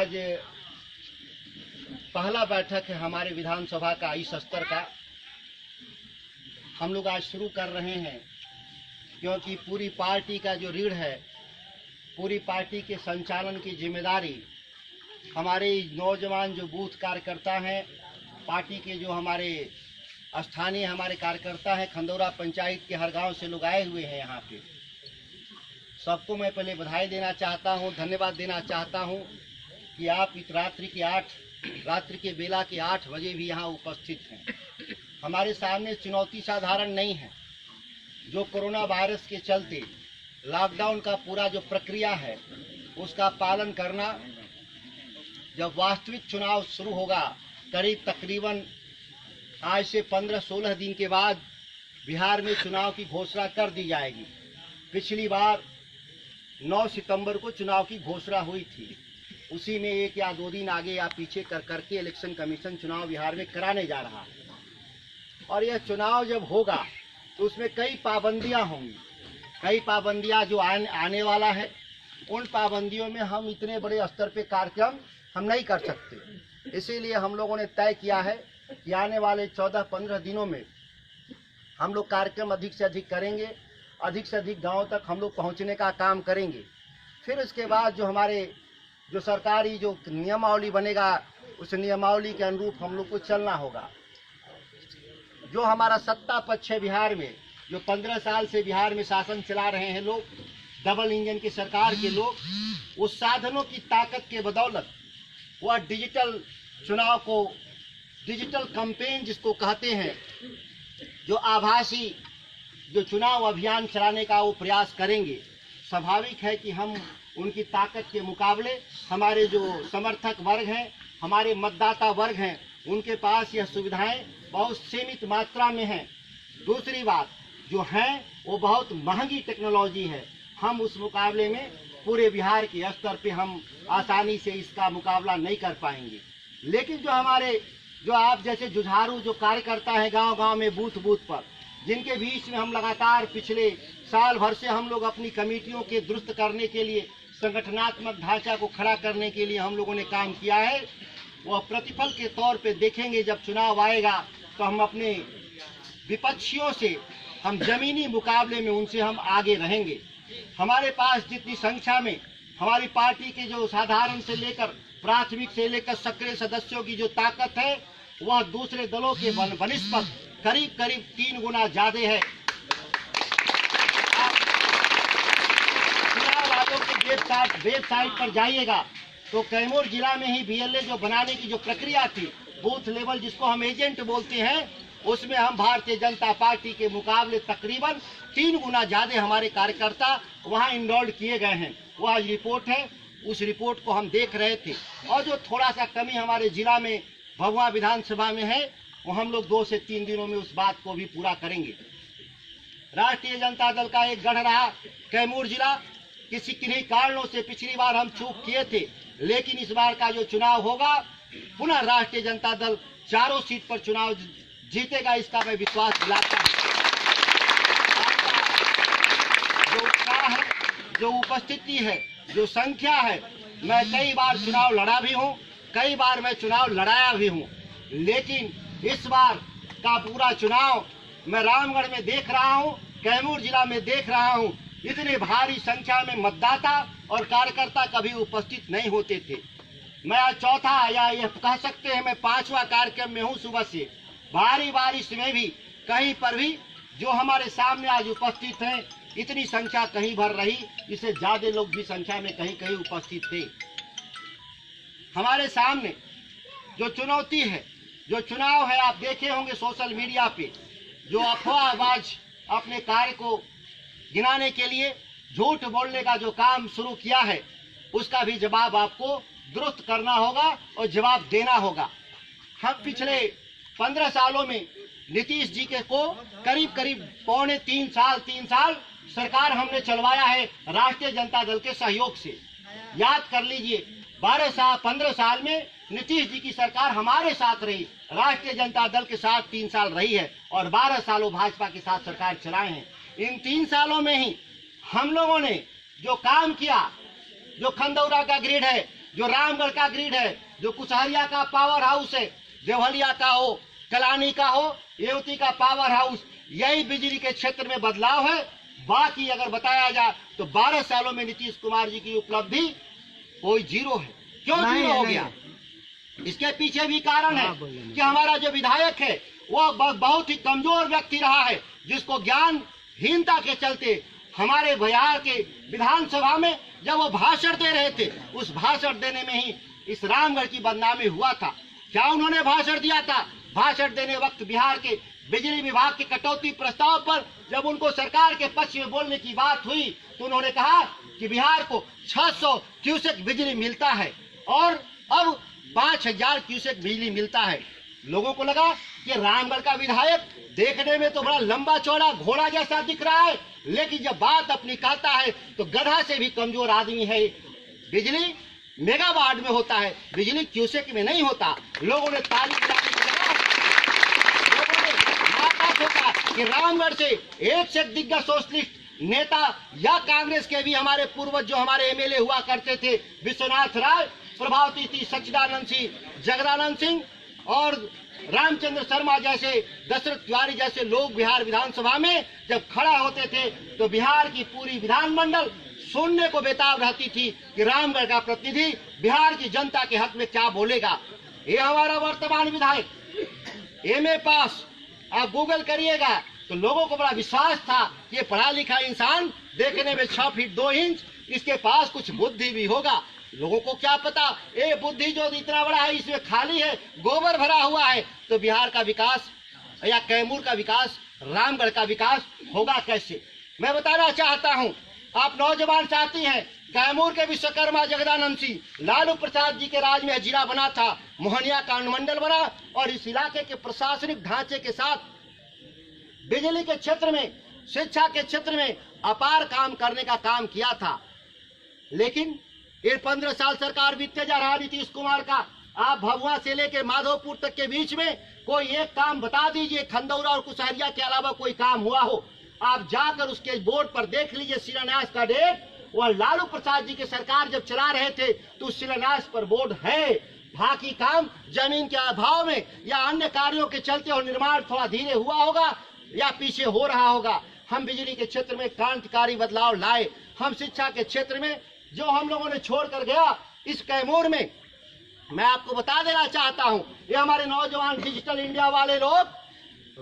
आज पहला बैठक है हमारे विधानसभा का इस स्तर का। हम लोग आज शुरू कर रहे हैं क्योंकि पूरी पार्टी का जो रीढ़ है, पूरी पार्टी के संचालन की जिम्मेदारी हमारे नौजवान जो बूथ कार्यकर्ता हैं, पार्टी के जो हमारे स्थानीय हमारे कार्यकर्ता हैं, खंडौरा पंचायत के हर गांव से लोग आए हुए हैं यहाँ पे। सबको मैं पहले बधाई देना चाहता हूँ, धन्यवाद देना चाहता हूँ कि आप इस रात्रि के बेला के 8 बजे भी यहाँ उपस्थित हैं। हमारे सामने चुनौती साधारण नहीं है। जो कोरोना वायरस के चलते लॉकडाउन का पूरा जो प्रक्रिया है उसका पालन करना, जब वास्तविक चुनाव शुरू होगा करीब तकरीबन आज से 15-16 दिन के बाद बिहार में चुनाव की घोषणा कर दी जाएगी। पिछली बार 9 सितंबर को चुनाव की घोषणा हुई थी, उसी में 1 या 2 दिन आगे या पीछे करके इलेक्शन कमीशन चुनाव बिहार में कराने जा रहा है। और यह चुनाव जब होगा तो उसमें कई पाबंदियां होंगी, कई पाबंदियां जो आने वाला है। उन पाबंदियों में हम इतने बड़े स्तर पे कार्यक्रम हम नहीं कर सकते। इसीलिए हम लोगों ने तय किया है कि आने वाले 14-15 दिनों में हम लोग कार्यक्रम अधिक से अधिक करेंगे, अधिक से अधिक गाँव तक हम लोग पहुँचने का काम करेंगे। फिर उसके बाद जो हमारे जो सरकारी जो नियमावली बनेगा उस नियमावली के अनुरूप हम लोग को चलना होगा। जो हमारा सत्ता पक्ष है बिहार में, जो 15 साल से बिहार में शासन चला रहे हैं लोग, डबल इंजन की सरकार के लोग, उस साधनों की ताकत के बदौलत वह डिजिटल चुनाव को, डिजिटल कैंपेन जिसको कहते हैं, जो आभासी जो चुनाव अभियान चलाने का वो प्रयास करेंगे। स्वाभाविक है कि हम उनकी ताकत के मुकाबले हमारे जो समर्थक वर्ग हैं, हमारे मतदाता वर्ग हैं, उनके पास यह सुविधाएं बहुत सीमित मात्रा में हैं। दूसरी बात जो है वो बहुत महंगी टेक्नोलॉजी है। हम उस मुकाबले में पूरे बिहार के स्तर पे हम आसानी से इसका मुकाबला नहीं कर पाएंगे। लेकिन जो हमारे जो आप जैसे जुझारू जो कार्यकर्ता हैं गांव-गांव में, बूथ पर, जिनके बीच में हम लगातार पिछले साल भर से हम लोग अपनी कमेटियों के दुरुस्त करने के लिए, संगठनात्मक ढांचा को खड़ा करने के लिए हम लोगों ने काम किया है, वह प्रतिफल के तौर पे देखेंगे। जब चुनाव आएगा तो हम अपने विपक्षियों से, हम जमीनी मुकाबले में उनसे हम आगे रहेंगे। हमारे पास जितनी संख्या में हमारी पार्टी के जो साधारण से लेकर प्राथमिक से लेकर सक्रिय सदस्यों की जो ताकत है वह दूसरे दलों के बनिस्पत करीब 3 गुना ज्यादा है। चुनाव आयोग की वेबसाइट पर जाइएगा तो कैमूर जिला में ही बीएलए जो बनाने की जो प्रक्रिया थी, बूथ लेवल जिसको हम एजेंट बोलते हैं, उसमें हम भारतीय जनता पार्टी के मुकाबले तकरीबन 3 गुना ज्यादा हमारे कार्यकर्ता वहां इनरोल्ड किए गए हैं। वह रिपोर्ट है, उस रिपोर्ट को हम देख रहे थे। और जो थोड़ा सा कमी हमारे जिला में भभुआ विधानसभा में है, वो हम लोग 2 से 3 दिनों में उस बात को भी पूरा करेंगे। राष्ट्रीय जनता दल का एक गढ़ रहा कैमूर जिला। किन्हीं कारणों से पिछली बार हम चूक किए थे, लेकिन इस बार का जो चुनाव होगा पुनः राष्ट्रीय जनता दल 4 सीट पर चुनाव जीतेगा, इसका मैं विश्वास दिलाता हूँ। जो उत्साह है, जो उपस्थिति है, जो संख्या है, मैं कई बार चुनाव लड़ा भी हूँ, कई बार मैं चुनाव लड़ाया भी हूँ, लेकिन इस बार का पूरा चुनाव मैं रामगढ़ में देख रहा हूँ, कैमूर जिला में देख रहा हूँ। इतने भारी संख्या में मतदाता और कार्यकर्ता कभी उपस्थित नहीं होते थे। मैं आज चौथा या यह कह सकते हैं मैं 5वां कार्यक्रम में हूँ। सुबह से भारी बारिश में भी कहीं पर भी जो हमारे सामने आज उपस्थित हैं, इतनी संख्या कहीं भर रही, इससे ज्यादा लोग भी संख्या में कहीं कहीं उपस्थित थे। हमारे सामने जो चुनौती है, जो चुनाव है, आप देखे होंगे सोशल मीडिया पे जो अफवाहबाज अपने कार्य को गिनाने के लिए झूठ बोलने का जो काम शुरू किया है, उसका भी जवाब आपको दुरुस्त करना होगा और जवाब देना होगा। हम पिछले 15 सालों में नीतीश जी के को करीब 3 साल सरकार हमने चलवाया है राष्ट्रीय जनता दल के सहयोग से। याद कर लीजिए, 15 साल में नीतीश जी की सरकार हमारे साथ रही, राष्ट्रीय जनता दल के साथ 3 साल रही है और 12 सालों भाजपा के साथ सरकार चलाए हैं। इन 3 सालों में ही हम लोगों ने जो काम किया, जो खंडौरा का ग्रिड है, जो रामगढ़ का ग्रिड है, जो कुशहरिया का पावर हाउस है, देवहलिया का हो, कलानी का हो, एवती का पावर हाउस, यही बिजली के क्षेत्र में बदलाव है। बाकी अगर बताया जाए तो 12 सालों में नीतीश कुमार जी की उपलब्धि कोई जीरो है। क्यों जीरो हो गया? इसके पीछे भी कारण है कि हमारा जो विधायक है वो बहुत ही कमजोर व्यक्ति रहा है, जिसको ज्ञानहीनता के चलते हमारे बिहार के विधानसभा में जब वो भाषण दे रहे थे, उस भाषण देने में ही इस रामगढ़ की बदनामी हुआ था। क्या उन्होंने भाषण दिया था? भाषण देने वक्त बिहार के बिजली विभाग के कटौती प्रस्ताव पर जब उनको सरकार के पक्ष में बोलने की बात हुई तो उन्होंने कहा कि बिहार को 600 क्यूसेक बिजली मिलता है और अब 5000 क्यूसेक बिजली मिलता है। लोगों को लगा कि रामगढ़ का विधायक देखने में तो बड़ा लंबा चौड़ा घोड़ा जैसा दिख रहा है, लेकिन जब बात अपनी कहता है तो गधा से भी कमजोर आदमी है। बिजली मेगावाट में होता है, बिजली क्यूसेक में नहीं होता। लोगों ने ताली बजाने की जगह लोगों ने नाराज होता कि रामगढ़ से एक से दिग्गज सोशलिस्ट नेता या कांग्रेस के भी हमारे पूर्वज जो हमारे एमएलए हुआ करते थे, विश्वनाथ राय, प्रभावती थी, सच्चिदानंद सिंह, जगदानंद सिंह और रामचंद्र शर्मा जैसे, दशरथ तिवारी जैसे लोग बिहार विधानसभा में जब खड़ा होते थे तो बिहार की पूरी विधानमंडल सुनने को बेताब रहती थी कि रामगढ़ का प्रतिनिधि बिहार की जनता के हक में क्या बोलेगा। ये हमारा वर्तमान विधायक एमए पास, आप गूगल करिएगा तो लोगों को बड़ा विश्वास था कि ये पढ़ा लिखा इंसान देखने में 6 फीट 2 इंच, इसके पास कुछ बुद्धि भी होगा। लोगों को क्या पता, ये बुद्धि जो इतना बड़ा है इसमें खाली है, गोबर भरा हुआ है, तो बिहार का विकास या कैमूर का विकास, रामगढ़ का विकास होगा कैसे? मैं बताना चाहता हूं, आप नौजवान साथी हैं, कैमूर के विश्वकर्मा जगदानंद सिंह, लालू प्रसाद जी के राज में जिला बना था, मोहनिया का अनुमंडल बना और इस इलाके के प्रशासनिक ढांचे के साथ बिजली के क्षेत्र में, शिक्षा के क्षेत्र में अपार काम करने का काम किया था। लेकिन ये 15 साल सरकार बीतते जा रहा नीतीश कुमार का, आप भभुआ से लेकर माधोपुर तक के बीच में कोई एक काम बता दीजिए, खंडौरा और कुशहरिया के अलावा कोई काम हुआ हो। आप जाकर उसके बोर्ड पर देख लीजिए शिलान्यास का डेट, और लालू प्रसाद जी की सरकार जब चला रहे थे तो शिलान्यास पर बोर्ड है। बाकी काम जमीन के अभाव में या अन्य कार्यों के चलते और निर्माण थोड़ा धीरे हुआ होगा या पीछे हो रहा होगा। हम बिजली के क्षेत्र में क्रांतिकारी बदलाव लाए, हम शिक्षा के क्षेत्र में जो हम लोगों ने छोड़कर गया इस कैमूर में, मैं आपको बता देना चाहता हूं, ये हमारे नौजवान डिजिटल इंडिया वाले लोग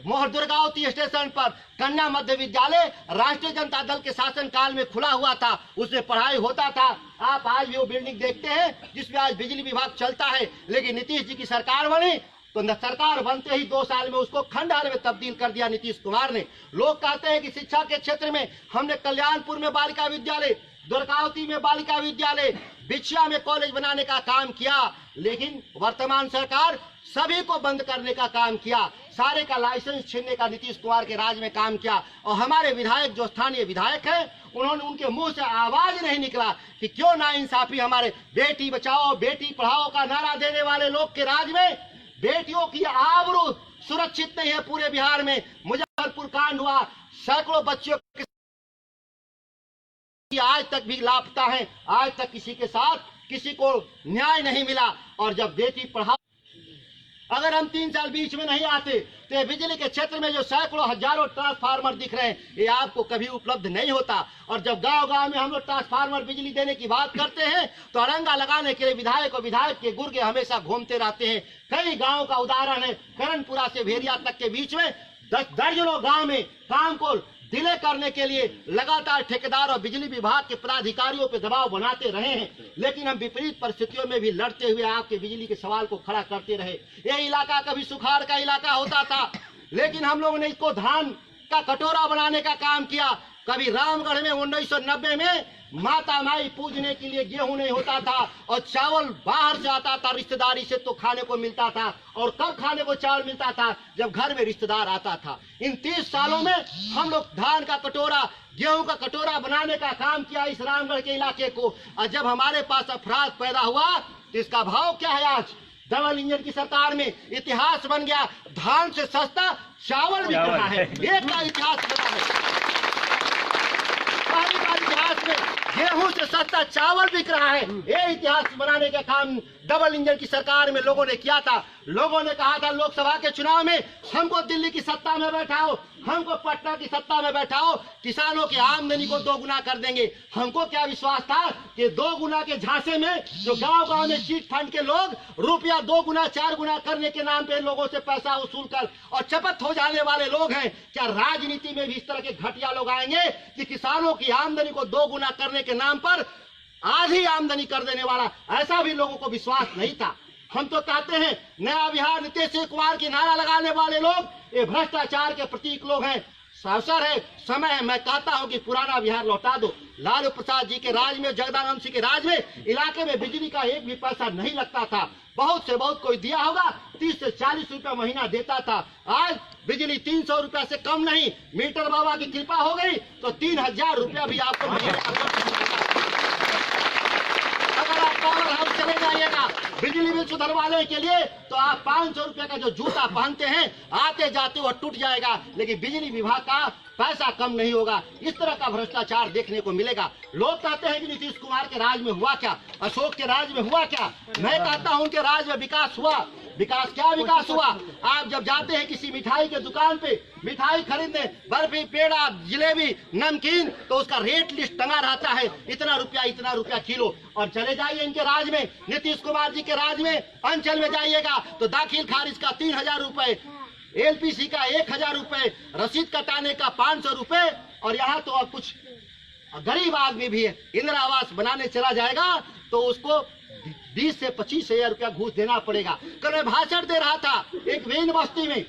मोहर दुर्गावती स्टेशन पर कन्या मध्य विद्यालय राष्ट्रीय जनता दल के शासन काल में खुला हुआ था, उसमें पढ़ाई होता था। आप आज भी वो बिल्डिंग देखते हैं जिसमें आज बिजली विभाग चलता है, लेकिन नीतीश जी की सरकार बनी तो सरकार बनते ही 2 साल में उसको खंडहर में तब्दील कर दिया नीतीश कुमार ने। लोग कहते हैं कि शिक्षा के क्षेत्र में हमने कल्याणपुर में बालिका विद्यालय, दुर्गावती में बालिका विद्यालय, बिछिया में कॉलेज बनाने का काम किया, लेकिन वर्तमान सरकार सभी को बंद करने का काम किया, सारे का लाइसेंस छीनने का नीतीश कुमार के राज में काम किया। और हमारे विधायक जो स्थानीय विधायक हैं, उन्होंने, उनके मुंह से आवाज नहीं निकला कि क्यों नाइंसाफी हमारे बेटी बचाओ बेटी पढ़ाओ का नारा देने वाले लोग के राज में बेटियों की आबरू सुरक्षित नहीं है। पूरे बिहार में मुजफ्फरपुर कांड हुआ, सैकड़ों बच्चियों आज तक भी लापता हैं, आज तक किसी के साथ किसी को न्याय नहीं मिला। और जब बेटी पढ़ाओ, अगर हम 3 साल बीच में नहीं आते तो ये बिजली के क्षेत्र में जो सैकड़ों हजारों ट्रांसफार्मर दिख रहे हैं, ये आपको कभी उपलब्ध नहीं होता। और जब गांव-गांव में हम लोग ट्रांसफार्मर बिजली देने की बात करते हैं तो अड़ंगा लगाने के लिए विधायक और विधायक के गुर्गे हमेशा घूमते रहते हैं। कई गाँव का उदाहरण है, करणपुरा से भेरिया तक के बीच में दर्जनों गाँव में काम को डिले करने के लिए लगातार ठेकेदार और बिजली विभाग के पदाधिकारियों पर दबाव बनाते रहे हैं, लेकिन हम विपरीत परिस्थितियों में भी लड़ते हुए आपके बिजली के सवाल को खड़ा करते रहे। यह इलाका कभी सुखाड़ का इलाका होता था, लेकिन हम लोगों ने इसको धान का कटोरा बनाने का काम किया। कभी रामगढ़ में 1990 में माता माई पूजने के लिए गेहूं नहीं होता था और चावल बाहर से आता था, रिश्तेदारी से तो खाने को मिलता था। और कब खाने को चावल मिलता था? जब घर में रिश्तेदार आता था। इन 30 सालों में हम लोग धान का कटोरा, गेहूं का कटोरा बनाने का काम किया इस रामगढ़ के इलाके को। और जब हमारे पास अफराज पैदा हुआ तो इसका भाव क्या है? आज डबल इंजन की सरकार में इतिहास बन गया, धान से सस्ता चावल बिक रहा है। एक का इतिहास बना है, पहली बार इतिहास में में गेहूं से सस्ता चावल बिक रहा है। ये इतिहास बनाने का काम डबल इंजन की सरकार में लोगों ने किया था। लोगों ने कहा था लोकसभा के चुनाव में हमको दिल्ली की सत्ता में बैठाओ, हमको पटना की सत्ता में बैठाओ, किसानों की आमदनी को 2 गुना कर देंगे। हमको क्या विश्वास था कि 2 गुना के झांसे में जो गांव-गांव में चीट फंड के लोग रुपया 2 गुना 4 गुना करने के नाम पे लोगों से पैसा वसूल कर और चपत हो जाने वाले लोग हैं। क्या राजनीति में भी इस तरह के घटिया लोग आएंगे कि किसानों की आमदनी को 2 गुना करने के नाम पर आधी आमदनी कर देने वाला? ऐसा भी लोगों को विश्वास नहीं था। हम तो कहते हैं नया बिहार नीतीश कुमार की नारा लगाने वाले लोग ये भ्रष्टाचार के प्रतीक लोग हैं। अवसर है, समय है, मैं कहता हूं कि पुराना बिहार लौटा दो। लालू प्रसाद जी के राज में, जगदानंद सिंह के राज में इलाके में बिजली का एक भी पैसा नहीं लगता था। बहुत से बहुत कोई दिया होगा, 30 से 40 रुपया महीना देता था। आज बिजली 300 रुपया से कम नहीं। मीटर बाबा की कृपा हो गई तो 3000 रुपया भी आपको अगर आप पावर हाउस चले जाइएगा बिजली बिल सुधरवाने के लिए तो आप 500 रुपए का जो जूता पहनते हैं आते जाते वो टूट जाएगा, लेकिन बिजली विभाग का पैसा कम नहीं होगा। इस तरह का भ्रष्टाचार देखने को मिलेगा। लोग कहते हैं कि नीतीश कुमार के राज में हुआ क्या, अशोक के राज में हुआ क्या? मैं कहता हूं उनके राज में विकास हुआ। विकास क्या विकास हुआ? आप जब जाते हैं किसी मिठाई के दुकान पे मिठाई खरीदने, बर्फी, पेड़ा, जलेबी, नमकीन, तो उसका रेट लिस्ट टंगा रहता है, इतना रुपया किलो। और चले जाइए इनके राज में, नीतीश कुमार जी के राज में, अंचल में जाइएगा तो दाखिल खारिज का 3000 रुपए, एलपीसी का 1000 रुपए, रसीद कटाने का 500 रुपए। और यहाँ तो अब कुछ गरीब आदमी भी है, इंदिरा आवास बनाने चला जाएगा तो उसको 20 से 25,000 रुपया घूस देना पड़ेगा। कल मैं भाषण दे रहा था एक वेन बस्ती में,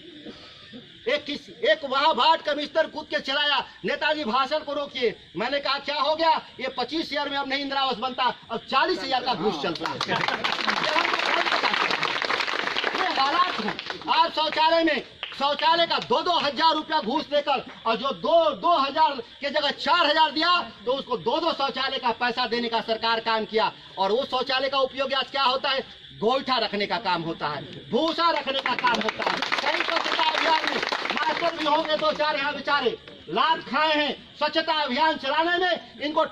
एक वहां वार्ड कमिश्नर कूद के चलाया, नेताजी भाषण को रोकिए। मैंने कहा क्या हो गया? ये 25,000 में अब नहीं इंदिरा आवास बनता, अब 40,000 का घूस चल रहा है। ये हालात है। आप शौचालय का 2-2 हजार रुपया घूस लेकर, और जो 2,000 के जगह 4,000 दिया तो उसको 2-2 शौचालय का पैसा देने का सरकार काम किया। और वो शौचालय का उपयोग आज क्या होता है? गोईठा रखने का काम होता है, भूसा रखने का काम होता है। कई स्वच्छता अभियान में मास्टर भी होंगे 2-4 यहाँ बेचारे लाभ खाए हैं। स्वच्छता अभियान चलाने में इनको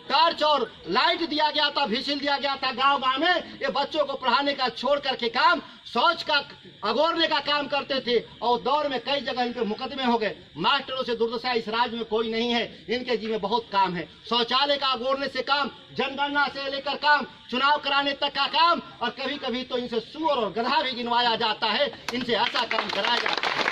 टार्च और लाइट दिया गया था, व्हिसिल दिया गया था गांव-गांव में। ये बच्चों को पढ़ाने का छोड़ करके काम शौच का अगोरने का काम करते थे, और दौर में कई जगह इनके मुकदमे हो गए। मास्टरों से दुर्दशा इस राज्य में कोई नहीं है, इनके जी में बहुत काम है। शौचालय का अगोरने से काम, जनगणना से लेकर काम, चुनाव कराने तक का काम, और कभी कभी तो इनसे सूअर और गधा भी गिनवाया जाता है। इनसे ऐसा काम कराया जाता है।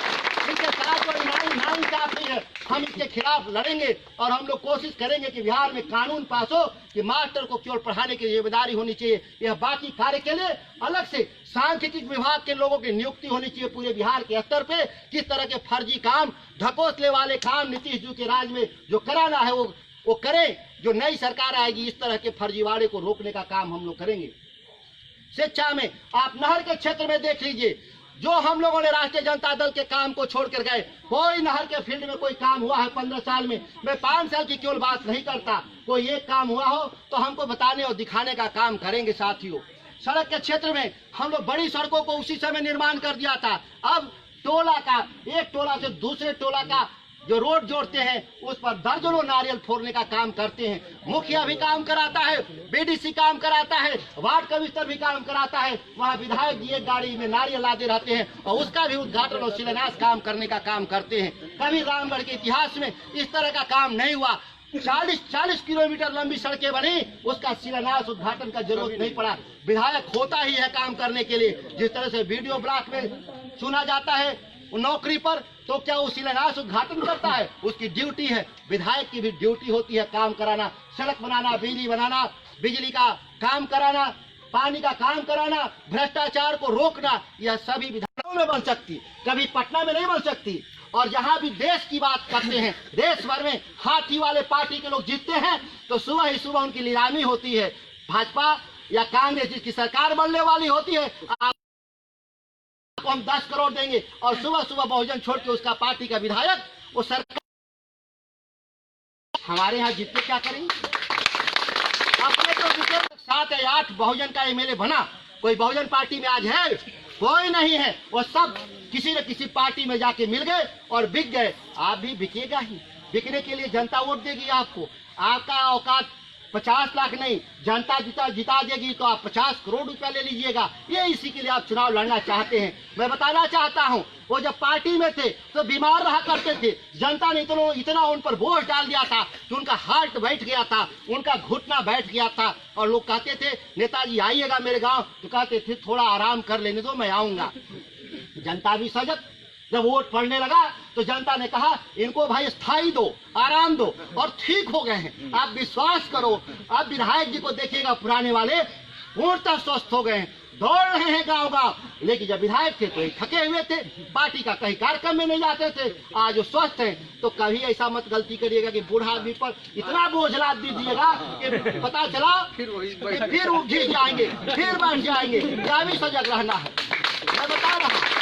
इनके साथ कोई नाइंसाफी है। हम इसके खिलाफ लड़ेंगे और हम लोग कोशिश करेंगे कि बिहार में कानून पास हो कि मास्टर को केवल पढ़ाने की जिम्मेदारी होनी चाहिए। यह बाकी कार्य के लिए अलग से सांख्यिकी विभाग के लोगों की नियुक्ति होनी चाहिए पूरे बिहार के स्तर पे। किस तरह के फर्जी काम, ढकोसले वाले काम नीतीश जी के राज में जो कराना है वो करें। जो नई सरकार आएगी इस तरह के फर्जीवाड़े को रोकने का काम हम लोग करेंगे। शिक्षा में आप नहर के क्षेत्र में देख लीजिए, जो हम लोगों ने राष्ट्रीय जनता दल के काम को छोड़कर गए, कोई नहर के फील्ड में कोई काम हुआ है 15 साल में? मैं 5 साल की केवल बात नहीं करता, कोई एक काम हुआ हो तो हमको बताने और दिखाने का काम करेंगे। साथियों, सड़क के क्षेत्र में हम लोग बड़ी सड़कों को उसी समय निर्माण कर दिया था। अब टोला का, एक टोला से दूसरे टोला का जो रोड जोड़ते हैं उस पर दर्जनों नारियल फोड़ने का काम करते हैं। मुखिया भी काम कराता है, बीडीसी काम कराता है, वार्ड कमिश्नर भी काम कराता है। वहाँ विधायक जी एक गाड़ी में नारियल लादे रहते हैं और उसका भी उद्घाटन और शिलान्यास काम करने का काम करते हैं। कभी रामगढ़ के इतिहास में इस तरह का काम नहीं हुआ। 40 किलोमीटर लंबी सड़कें बनी, उसका शिलान्यास उद्घाटन का जरूरत नहीं पड़ा। विधायक होता ही है काम करने के लिए। जिस तरह से वीडियो ब्लॉक में चुना जाता है नौकरी पर, तो क्या वो शिलान्यास उद्घाटन करता है? उसकी ड्यूटी है। विधायक की भी ड्यूटी होती है काम कराना, सड़क बनाना, बिजली बनाना, बिजली का काम कराना, पानी का काम कराना, भ्रष्टाचार को रोकना। यह सभी विधानों में बन सकती, कभी पटना में नहीं बन सकती। और जहाँ भी देश की बात करते हैं, देश भर में हाथी वाले पार्टी के लोग जीतते हैं तो सुबह ही सुबह उनकी नीलामी होती है। भाजपा या कांग्रेस जिसकी सरकार बनने वाली होती है, हम 10 करोड़ देंगे, और सुबह सुबह बहुजन छोड़ के उसका पार्टी का विधायक वो सरकार। हमारे यहाँ जीतते क्या करेंगे? अपने तो जीते 7 या 8 बहुजन का एमएलए बना, कोई बहुजन पार्टी में आज है? कोई नहीं है। वो सब किसी न किसी पार्टी में जाके मिल गए और बिक गए। आप भी बिकेगा ही। बिकने के लिए जनता वोट देगी आपको। आपका औकात 50 लाख नहीं, जनता जिता देगी तो आप 50 करोड़ रुपया ले लीजिएगा। ये इसी के लिए आप चुनाव लड़ना चाहते हैं। मैं बताना चाहता हूं, वो जब पार्टी में थे तो बीमार रहा करते थे, जनता ने इतना उन पर बोझ डाल दिया था कि उनका हार्ट बैठ गया था, उनका घुटना बैठ गया था। और लोग कहते थे नेताजी आइएगा मेरे गांव, तो कहते थे थोड़ा आराम कर लेने दो, मैं आऊंगा। जनता भी सजग, जब वोट पड़ने लगा तो जनता ने कहा इनको भाई स्थाई दो, आराम दो, और ठीक हो गए हैं। आप विश्वास करो, आप विधायक जी को देखिएगा, पुराने वाले पूर्णतः स्वस्थ हो गए हैं, दौड़ रहे हैं गांव गांव। लेकिन जब विधायक थे तो ये थके हुए थे, पार्टी का कहीं कार्यक्रम में नहीं जाते थे। आज वो स्वस्थ हैं, तो कभी ऐसा मत गलती करिएगा कि बूढ़ा आदमी पर इतना बोझ लाद दीजिएगा कि पता चला फिर उठ जाएंगे, फिर बैठ जाएंगे। क्या भी सजग रहना है, मैं बता रहा हूँ।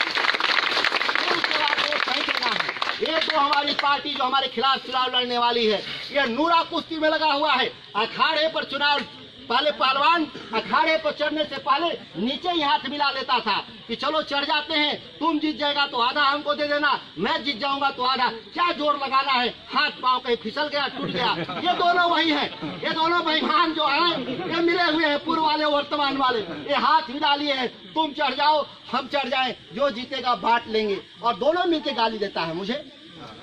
ये तो हमारी पार्टी जो हमारे खिलाफ चुनाव लड़ने वाली है, ये नूरा कुश्ती में लगा हुआ है। अखाड़े पर चुनाव, पहले पहलवान अखाड़े पर चढ़ने से पहले नीचे ही हाथ मिला लेता था कि चलो चढ़ जाते हैं, तुम जीत जाएगा तो आधा हमको दे देना, मैं जीत जाऊंगा तो आधा। क्या जोर लगाना है, हाथ पांव कहीं फिसल गया, टूट गया। ये दोनों वही है, ये दोनों बेईमान जो हैं, ये मिले हुए हैं, पूर्व वाले वर्तमान वाले। ये हाथ मिला लिए हैं, तुम चढ़ जाओ हम चढ़ जाए, जो जीतेगा बांट लेंगे। और दोनों मिलके गाली देता है मुझे,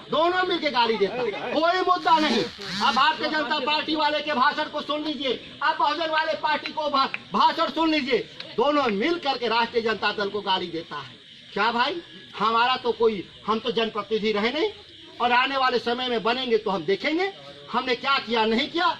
दोनों मिलके गाली देता है, कोई मुद्दा नहीं। आप भारतीय जनता पार्टी वाले के भाषण को सुन लीजिए, आप बहुजन वाले पार्टी को भाषण सुन लीजिए, दोनों मिल करके राष्ट्रीय जनता दल को गाली देता है। क्या भाई, हमारा तो कोई, हम तो जनप्रतिनिधि रहे नहीं, और आने वाले समय में बनेंगे तो हम देखेंगे हमने क्या किया नहीं किया।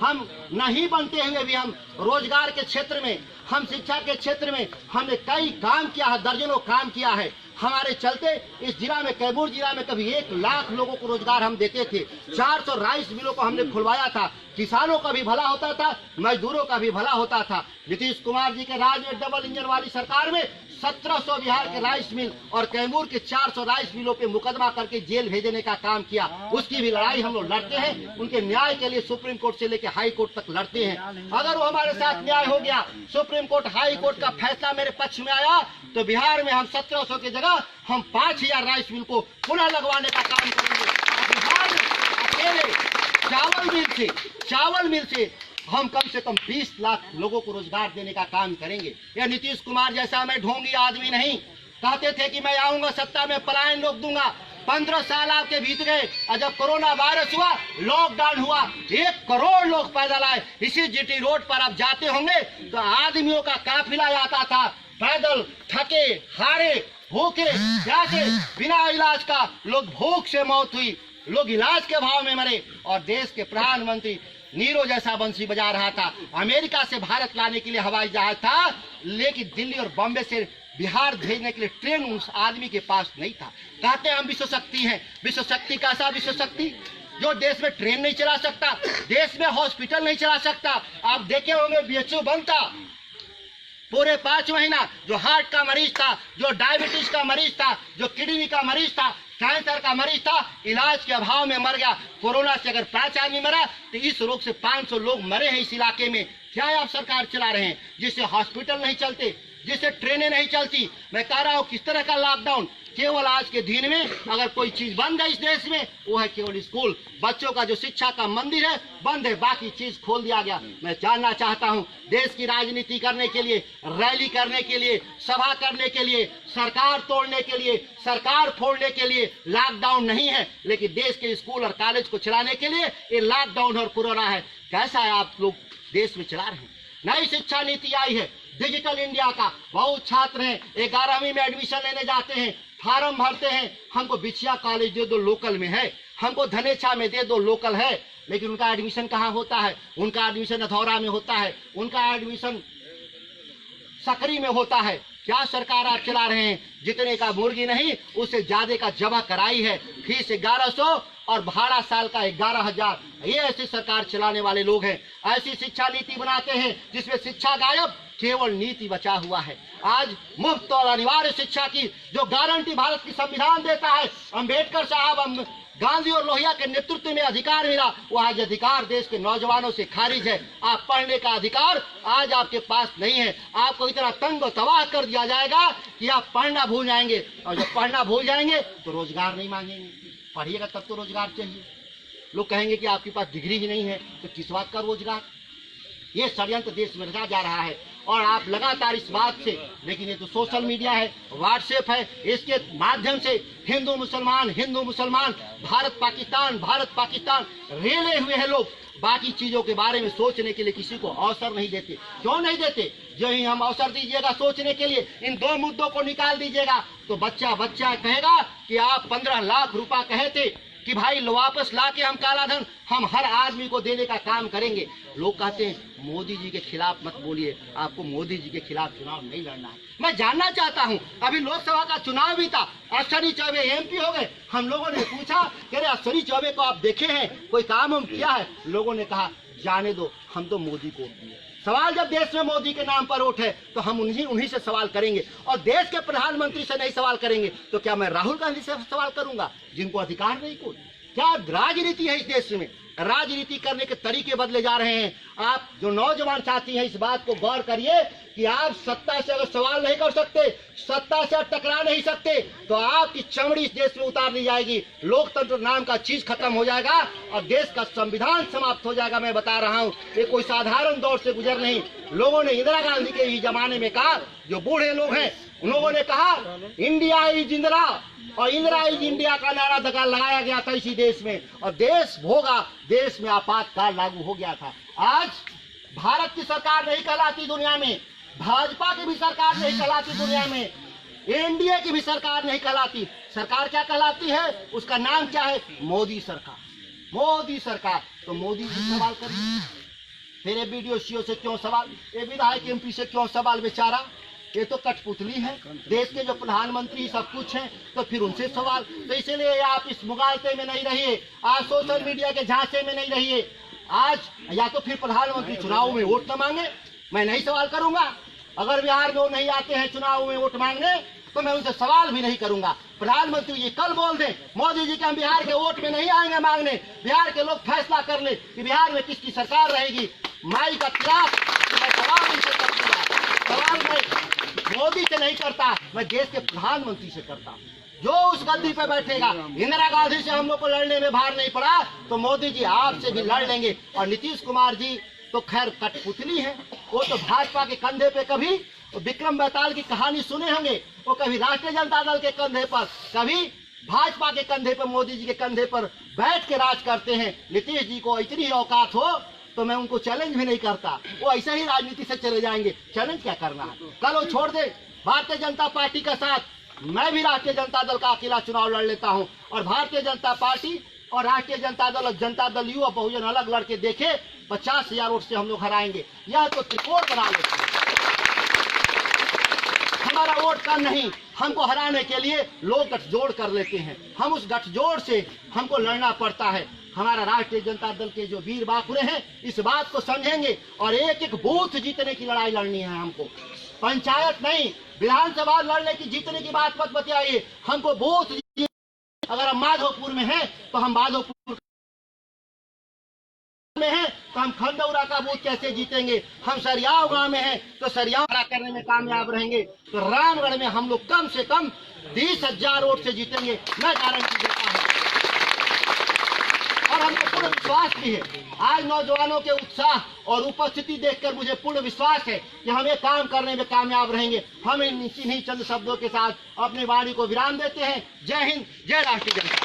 हम नहीं बनते हुए भी हम रोजगार के क्षेत्र में, हम शिक्षा के क्षेत्र में हमने कई काम किया है, दर्जनों काम किया है। हमारे चलते इस जिला में, कैमूर जिला में कभी 1 लाख लोगों को रोजगार हम देते थे। 400 राइस मिलों को हमने खुलवाया था। किसानों का भी भला होता था, मजदूरों का भी भला होता था। नीतीश कुमार जी के राज में डबल इंजन वाली सरकार में 1700 बिहार के राइस मिल और कैमूर के 400 राइस मिलों पे मुकदमा करके जेल भेजने का काम किया। उसकी भी लड़ाई हम लोग लड़ते हैं, उनके न्याय के लिए सुप्रीम कोर्ट से लेकर हाई कोर्ट तक लड़ते हैं। अगर वो हमारे साथ न्याय हो गया, सुप्रीम कोर्ट हाई कोर्ट का फैसला मेरे पक्ष में आया, तो बिहार में हम 1700 की जगह हम 5000 राइस मिल को पुनः लगवाने का काम करेंगे। बिहार में अकेले चावल मिल से हम कम से कम 20 लाख लोगों को रोजगार देने का काम करेंगे। यह नीतीश कुमार जैसा मैं ढोंगी आदमी नहीं। कहते थे कि मैं आऊंगा सत्ता में, पलायन रोक दूंगा। 15 साल आपके बीत गए, और जब कोरोना वायरस हुआ, लॉकडाउन हुआ, 1 करोड़ लोग पैदल आए। इसी जीटी रोड पर आप जाते होंगे तो आदमियों का काफिला आता था, पैदल, थके हारे, भूखे प्यासे, बिना इलाज का लोग भूख से मौत हुई, लोग इलाज के भाव में मरे। और देश के प्रधानमंत्री नीरो जैसा बंसी बजा रहा था। अमेरिका से भारत लाने के लिए हवाई जहाज था, लेकिन दिल्ली और बॉम्बे से बिहार भेजने के लिए ट्रेन उस आदमी के पास नहीं था। कहते हैं हम विश्व शक्ति हैं। विश्व शक्ति कैसा विश्व शक्ति, जो देश में ट्रेन नहीं चला सकता, देश में हॉस्पिटल नहीं चला सकता। आप देखे होंगे बीएचओ बनता पूरे 5 महीना, जो हार्ट का मरीज था, जो डायबिटीज का मरीज था, जो किडनी का मरीज था, कैंसर का मरीज था, इलाज के अभाव में मर गया। कोरोना से अगर 5 आदमी मरा तो इस रोग से 500 लोग मरे हैं इस इलाके में। क्या आप सरकार चला रहे हैं जिससे हॉस्पिटल नहीं चलते, जिससे ट्रेनें नहीं चलती। मैं कह रहा हूँ किस तरह का लॉकडाउन। केवल आज के दिन में अगर कोई चीज बंद है इस देश में, वो है केवल स्कूल। बच्चों का जो शिक्षा का मंदिर है बंद है, बाकी चीज खोल दिया गया। मैं जानना चाहता हूँ, देश की राजनीति करने के लिए, रैली करने के लिए, सभा करने के लिए, सरकार तोड़ने के लिए, सरकार फोड़ने के लिए लॉकडाउन नहीं है, लेकिन देश के स्कूल और कॉलेज को चलाने के लिए ये लॉकडाउन और कोरोना है। कैसा है आप लोग देश में चला रहे हैं। नई शिक्षा नीति आई है, डिजिटल इंडिया का। बहुत छात्र हैं 11वीं में एडमिशन लेने जाते हैं, फार्म भरते हैं, हमको बिछिया कॉलेज दे दो लोकल में है, हमको धनेछा में दे दो लोकल है, लेकिन उनका एडमिशन कहाँ होता है? उनका एडमिशन अधौरा में होता है, उनका एडमिशन सकरी में होता है। क्या सरकार आप चला रहे हैं? जितने का मुर्गी नहीं उससे ज्यादा का जमा कराई है, फीस 1100 और भाड़ा साल का 11,000। ये ऐसी सरकार चलाने वाले लोग हैं। ऐसी शिक्षा नीति बनाते हैं जिसमें शिक्षा गायब, केवल नीति बचा हुआ है। आज मुफ्त और अनिवार्य शिक्षा की जो गारंटी भारत की संविधान देता है, अम्बेडकर साहब, गांधी और लोहिया के नेतृत्व में अधिकार मिला, वो आज अधिकार देश के नौजवानों से खारिज है। आप पढ़ने का अधिकार आज आपके पास नहीं है। आपको इतना तंग और तबाह कर दिया जाएगा कि आप पढ़ना भूल जाएंगे, और जब पढ़ना भूल जाएंगे तो रोजगार नहीं मांगेंगे। पढ़िएगा तब तो रोजगार चाहिए। लोग कहेंगे कि आपके पास डिग्री ही नहीं है तो किस बात का रोजगार। ये षड्यंत्र देश में रचा जा रहा है और आप लगातार इस बात से, लेकिन ये तो सोशल मीडिया है, व्हाट्सएप है, इसके माध्यम से हिंदू मुसलमान, भारत पाकिस्तान रेले हुए हैं लोग। बाकी चीजों के बारे में सोचने के लिए किसी को अवसर नहीं देते। क्यों नहीं देते? जो ही हम अवसर दीजिएगा सोचने के लिए, इन दो मुद्दों को निकाल दीजिएगा तो बच्चा कहेगा कि आप 15 लाख रुपया कहे थे कि भाई वापस ला के हम काला धन हम हर आदमी को देने का काम करेंगे। लोग कहते हैं मोदी जी के खिलाफ मत बोलिए, आपको मोदी जी के खिलाफ चुनाव नहीं लड़ना है। मैं जानना चाहता हूं, अभी लोकसभा का चुनाव भी था, अश्विनी चौबे एमपी हो गए। हम लोगों ने पूछा कि अरे अश्विनी चौबे को आप देखे हैं, कोई काम हम किया है? लोगों ने कहा जाने दो, हम तो मोदी को वोट दिए। सवाल जब देश में मोदी के नाम पर वोट है तो हम उन्हीं से सवाल करेंगे और देश के प्रधानमंत्री से नहीं सवाल करेंगे तो क्या मैं राहुल गांधी से सवाल करूंगा जिनको अधिकार नहीं? कोई क्या राजनीति है इस देश में? राजनीति करने के तरीके बदले जा रहे हैं। आप जो नौजवान साथी हैं इस बात को गौर करिए कि आप सत्ता से अगर सवाल नहीं कर सकते, सत्ता से टकरा नहीं सकते तो आपकी चमड़ी इस देश में उतार दी जाएगी, लोकतंत्र नाम का चीज खत्म हो जाएगा और देश का संविधान समाप्त हो जाएगा। मैं बता रहा हूँ, ये कोई साधारण दौर से गुजर नहीं। लोगों ने इंदिरा गांधी के ही जमाने में कहा, जो बूढ़े लोग हैं उन लोगों ने कहा इंडिया इज इंदिरा, और इंदिरा इज इंडिया का नारा दगा लगाया गया था इसी देश में और देश भोगा, देश में आपातकाल लागू हो गया था। आज भारत की सरकार नहीं कहलाती दुनिया में, भाजपा की भी सरकार नहीं कहलाती दुनिया में, एनडीए की भी सरकार नहीं कहलाती। सरकार क्या कहलाती है? उसका नाम क्या है? मोदी सरकार। मोदी सरकार। तो मोदी जी सवाल करिए, फिर ये बीडीओ सीओ से क्यों सवाल, ये विधायक एमपी से क्यों सवाल? बेचारा ये तो कठपुतली है, देश के जो प्रधानमंत्री सब कुछ हैं तो फिर उनसे सवाल। तो इसलिए आप इस मुगालते में नहीं रहिए, आज सोशल मीडिया के झांसे में नहीं रहिए। आज या तो फिर प्रधानमंत्री चुनाव में वोट न मांगे, मैं नहीं सवाल करूंगा। अगर बिहार में वो नहीं आते हैं चुनाव में वोट मांगने तो मैं उनसे सवाल भी नहीं करूंगा। प्रधानमंत्री जी कल बोल दें मोदी जी के हम बिहार के वोट में नहीं आएंगे मांगने, बिहार के लोग फैसला कर ले कि बिहार में किसकी सरकार रहेगी। माई का तिराक मैं सवाल इनसे कर दूंगा। सवाल मैं मोदी से नहीं करता, मैं देश के प्रधानमंत्री से करता। जो उस गद्दी पे बैठेगा, इंदिरा गांधी से हम लोग को लड़ने में भार नहीं पड़ा तो मोदी जी आपसे भी लड़ लेंगे। और नीतीश कुमार जी तो खैर कठपुतली है, वो तो भाजपा के कंधे पे कभी विक्रम बेताल की कहानी सुने होंगे, वो कभी राष्ट्रीय जनता दल के कंधे पर, कभी भाजपा के कंधे पर, मोदी जी के कंधे पर बैठ के राज करते हैं। नीतीश जी को इतनी औकात हो तो मैं उनको चैलेंज भी नहीं करता, वो ऐसे ही राजनीति से चले जाएंगे। चैलेंज क्या करना है? कल वो छोड़ दे भारतीय जनता पार्टी का साथ, मैं भी राष्ट्रीय जनता दल का अकेला चुनाव लड़ लेता हूं और भारतीय जनता पार्टी और राष्ट्रीय जनता दल यू और बहुजन अलग लड़के देखे 50,000 वोट से हम लोग हराएंगे। यह तो त्रिकोण बना लेते हैं। हमारा वोट कम नहीं, हमको हराने के लिए लोग गठजोड़ कर लेते हैं, हम उस गठजोड़ से हमको लड़ना पड़ता है। हमारा राष्ट्रीय जनता दल के जो वीर बाकुरे हैं इस बात को समझेंगे और एक एक बूथ जीतने की लड़ाई लड़नी है हमको। पंचायत नहीं, विधानसभा लड़ने की जीतने की बात मत बताइए, हमको बूथ। अगर हम माधोपुर में हैं तो हम माधोपुर में हैं तो हम खंडौरा का बूथ कैसे जीतेंगे? हम सरियाव गांव में हैं तो सरियाव करने में कामयाब रहेंगे। तो रामगढ़ में हम लोग कम से कम 20,000 वोट से जीतेंगे, मैं गारंटी देता हूँ। और हमको पूर्ण विश्वास भी है, आज नौजवानों के उत्साह और उपस्थिति देखकर मुझे पूर्ण विश्वास है कि हम ये काम करने में कामयाब रहेंगे। हम इन्हीं चंद शब्दों के साथ अपनी वाणी को विराम देते हैं। जय हिंद, जय राष्ट्रीय जनता।